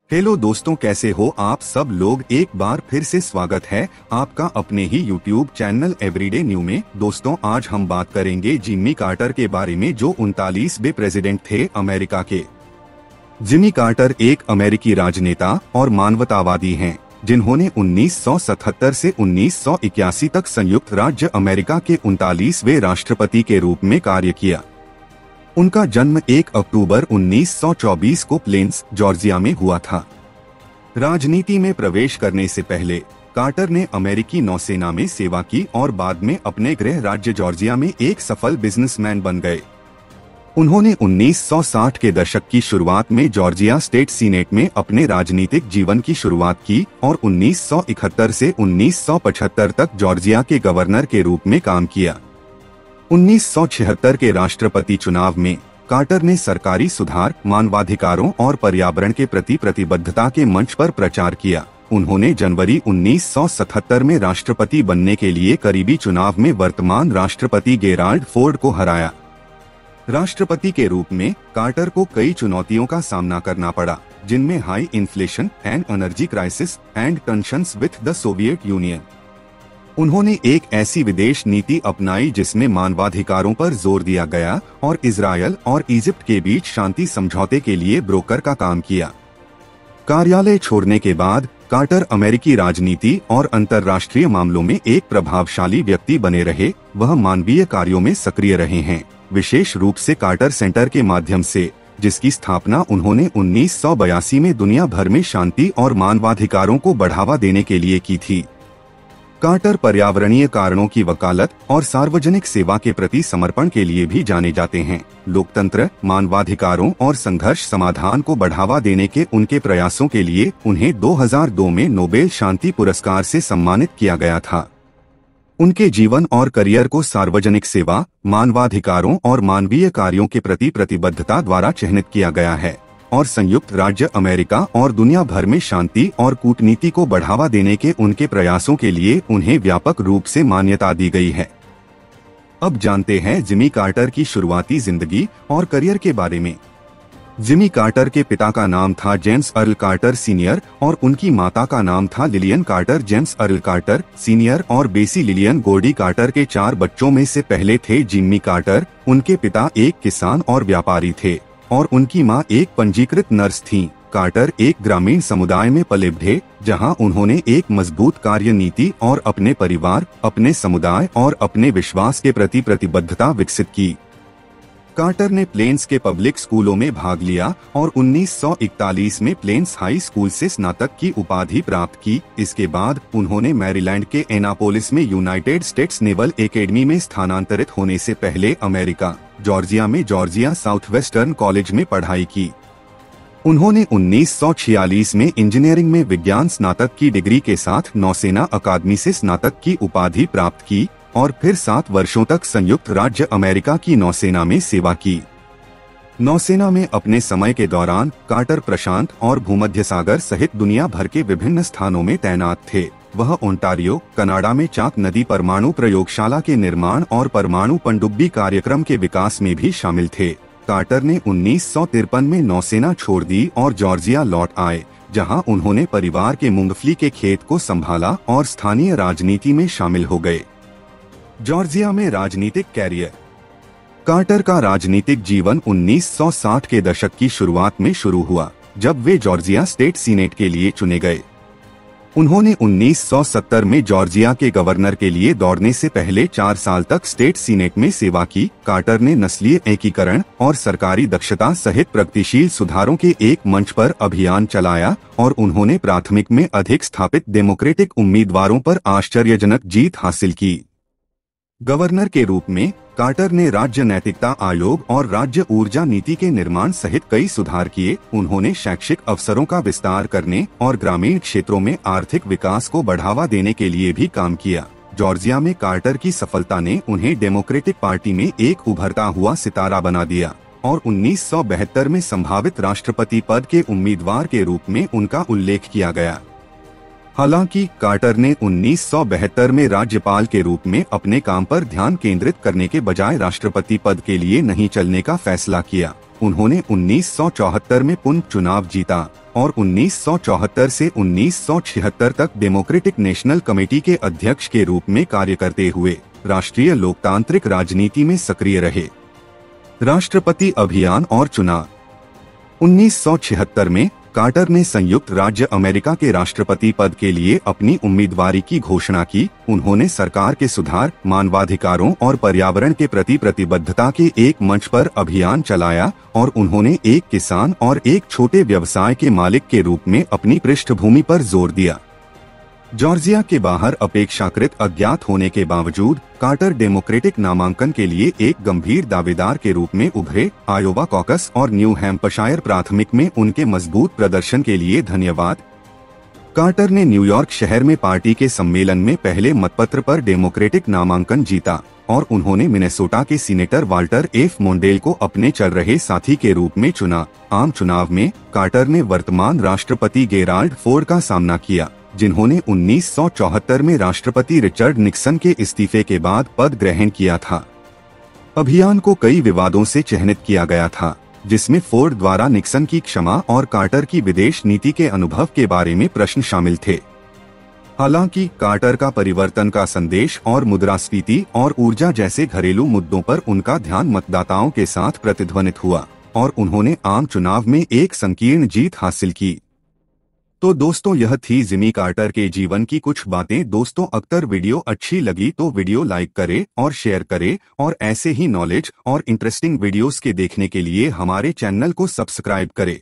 Hello दोस्तों, कैसे हो आप सब लोग। एक बार फिर से स्वागत है आपका अपने ही YouTube चैनल एवरीडे न्यू में। दोस्तों, आज हम बात करेंगे जिमी कार्टर के बारे में, जो 39वें प्रेसिडेंट थे अमेरिका के। जिमी कार्टर एक अमेरिकी राजनेता और मानवतावादी हैं, जिन्होंने 1977 से 1981 तक संयुक्त राज्य अमेरिका के 39वें राष्ट्रपति के रूप में कार्य किया। उनका जन्म 1 अक्टूबर 1924 को प्लेन्स, जॉर्जिया में हुआ था। राजनीति में प्रवेश करने से पहले कार्टर ने अमेरिकी नौसेना में सेवा की और बाद में अपने गृह राज्य जॉर्जिया में एक सफल बिजनेसमैन बन गए। उन्होंने 1960 के दशक की शुरुआत में जॉर्जिया स्टेट सीनेट में अपने राजनीतिक जीवन की शुरुआत की और 1971 से 1975 तक जॉर्जिया के गवर्नर के रूप में काम किया। 1976 के राष्ट्रपति चुनाव में कार्टर ने सरकारी सुधार, मानवाधिकारों और पर्यावरण के प्रति प्रतिबद्धता के मंच पर प्रचार किया। उन्होंने जनवरी 1977 में राष्ट्रपति बनने के लिए करीबी चुनाव में वर्तमान राष्ट्रपति गेराल्ड फोर्ड को हराया। राष्ट्रपति के रूप में कार्टर को कई चुनौतियों का सामना करना पड़ा, जिनमें high inflation and energy crisis and tensions with the Soviet union. उन्होंने एक ऐसी विदेश नीति अपनाई जिसमें मानवाधिकारों पर जोर दिया गया और इजरायल और इजिप्ट के बीच शांति समझौते के लिए ब्रोकर का काम किया। कार्यालय छोड़ने के बाद कार्टर अमेरिकी राजनीति और अंतर्राष्ट्रीय मामलों में एक प्रभावशाली व्यक्ति बने रहे। वह मानवीय कार्यों में सक्रिय रहे हैं, विशेष रूप से कार्टर सेंटर के माध्यम से, जिसकी स्थापना उन्होंने 1982 में दुनिया भर में शांति और मानवाधिकारों को बढ़ावा देने के लिए की थी। कार्टर पर्यावरणीय कारणों की वकालत और सार्वजनिक सेवा के प्रति समर्पण के लिए भी जाने जाते हैं। लोकतंत्र, मानवाधिकारों और संघर्ष समाधान को बढ़ावा देने के उनके प्रयासों के लिए उन्हें 2002 में नोबेल शांति पुरस्कार से सम्मानित किया गया था। उनके जीवन और करियर को सार्वजनिक सेवा, मानवाधिकारों और मानवीय कार्यों के प्रति प्रतिबद्धता द्वारा चिह्नित किया गया है और संयुक्त राज्य अमेरिका और दुनिया भर में शांति और कूटनीति को बढ़ावा देने के उनके प्रयासों के लिए उन्हें व्यापक रूप से मान्यता दी गई है। अब जानते हैं जिमी कार्टर की शुरुआती जिंदगी और करियर के बारे में। जिमी कार्टर के पिता का नाम था जेम्स अर्ल कार्टर सीनियर और उनकी माता का नाम था Lillian Carter. James Earl Carter Senior और बेसी लिलियन गोल्डी कार्टर के 4 बच्चों में से पहले थे जिमी कार्टर। उनके पिता एक किसान और व्यापारी थे और उनकी मां एक पंजीकृत नर्स थीं। कार्टर एक ग्रामीण समुदाय में पले बढ़े, जहां उन्होंने एक मजबूत कार्य नीति और अपने परिवार, अपने समुदाय और अपने विश्वास के प्रति प्रतिबद्धता विकसित की। कार्टर ने प्लेन्स के पब्लिक स्कूलों में भाग लिया और 1941 में प्लेन्स हाई स्कूल से स्नातक की उपाधि प्राप्त की। इसके बाद उन्होंने मैरीलैंड के एनापोलिस में यूनाइटेड स्टेट्स नेवल एकेडमी में स्थानांतरित होने से पहले अमेरिका, जॉर्जिया में जॉर्जिया साउथ वेस्टर्न कॉलेज में पढ़ाई की। उन्होंने 1946 में इंजीनियरिंग में विज्ञान स्नातक की डिग्री के साथ नौसेना अकादमी से स्नातक की उपाधि प्राप्त की और फिर 7 वर्षों तक संयुक्त राज्य अमेरिका की नौसेना में सेवा की। नौसेना में अपने समय के दौरान कार्टर प्रशांत और भूमध्य सागर सहित दुनिया भर के विभिन्न स्थानों में तैनात थे। वह ओंटारियो, कनाडा में चाक नदी परमाणु प्रयोगशाला के निर्माण और परमाणु पनडुब्बी कार्यक्रम के विकास में भी शामिल थे। कार्टर ने 1953 में नौसेना छोड़ दी और जॉर्जिया लौट आए, जहां उन्होंने परिवार के मूंगफली के खेत को संभाला और स्थानीय राजनीति में शामिल हो गए। जॉर्जिया में राजनीतिक कैरियर। कार्टर का राजनीतिक जीवन 1960 के दशक की शुरुआत में शुरू हुआ, जब वे जॉर्जिया स्टेट सीनेट के लिए चुने गए। उन्होंने 1970 में जॉर्जिया के गवर्नर के लिए दौड़ने से पहले 4 साल तक स्टेट सीनेट में सेवा की। कार्टर ने नस्लीय एकीकरण और सरकारी दक्षता सहित प्रगतिशील सुधारों के एक मंच पर अभियान चलाया और उन्होंने प्राथमिक में अधिक स्थापित डेमोक्रेटिक उम्मीदवारों पर आश्चर्यजनक जीत हासिल की। गवर्नर के रूप में कार्टर ने राज्य नैतिकता आयोग और राज्य ऊर्जा नीति के निर्माण सहित कई सुधार किए। उन्होंने शैक्षिक अवसरों का विस्तार करने और ग्रामीण क्षेत्रों में आर्थिक विकास को बढ़ावा देने के लिए भी काम किया। जॉर्जिया में कार्टर की सफलता ने उन्हें डेमोक्रेटिक पार्टी में एक उभरता हुआ सितारा बना दिया और 1972 में संभावित राष्ट्रपति पद के उम्मीदवार के रूप में उनका उल्लेख किया गया। हालांकि कार्टर ने 1972 में राज्यपाल के रूप में अपने काम पर ध्यान केंद्रित करने के बजाय राष्ट्रपति पद के लिए नहीं चलने का फैसला किया। उन्होंने 1974 में पुनः चुनाव जीता और 1974 से 1976 तक डेमोक्रेटिक नेशनल कमेटी के अध्यक्ष के रूप में कार्य करते हुए राष्ट्रीय लोकतांत्रिक राजनीति में सक्रिय रहे। राष्ट्रपति अभियान और चुनाव। 1976 में कार्टर ने संयुक्त राज्य अमेरिका के राष्ट्रपति पद के लिए अपनी उम्मीदवारी की घोषणा की। उन्होंने सरकार के सुधार, मानवाधिकारों और पर्यावरण के प्रति प्रतिबद्धता के एक मंच पर अभियान चलाया और उन्होंने एक किसान और एक छोटे व्यवसाय के मालिक के रूप में अपनी पृष्ठभूमि पर जोर दिया। जॉर्जिया के बाहर अपेक्षाकृत अज्ञात होने के बावजूद कार्टर डेमोक्रेटिक नामांकन के लिए एक गंभीर दावेदार के रूप में उभरे। आयोवा कॉकस और न्यू हैम्पशायर प्राथमिक में उनके मजबूत प्रदर्शन के लिए धन्यवाद। कार्टर ने न्यूयॉर्क शहर में पार्टी के सम्मेलन में पहले मतपत्र पर डेमोक्रेटिक नामांकन जीता और उन्होंने मिनेसोटा के सीनेटर वाल्टर एफ मोंडेल को अपने चल रहे साथी के रूप में चुना। आम चुनाव में कार्टर ने वर्तमान राष्ट्रपति गेराल्ड फोर्ड का सामना किया, जिन्होंने 1974 में राष्ट्रपति रिचर्ड निक्सन के इस्तीफे के बाद पद ग्रहण किया था। अभियान को कई विवादों से चिह्नित किया गया था, जिसमें फोर्ड द्वारा निक्सन की क्षमा और कार्टर की विदेश नीति के अनुभव के बारे में प्रश्न शामिल थे। हालांकि कार्टर का परिवर्तन का संदेश और मुद्रास्फीति और ऊर्जा जैसे घरेलू मुद्दों पर उनका ध्यान मतदाताओं के साथ प्रतिध्वनित हुआ और उन्होंने आम चुनाव में एक संकीर्ण जीत हासिल की। तो दोस्तों, यह थी जिमी कार्टर के जीवन की कुछ बातें। दोस्तों, अगर वीडियो अच्छी लगी तो वीडियो लाइक करें और शेयर करें और ऐसे ही नॉलेज और इंटरेस्टिंग वीडियोस के देखने के लिए हमारे चैनल को सब्सक्राइब करें।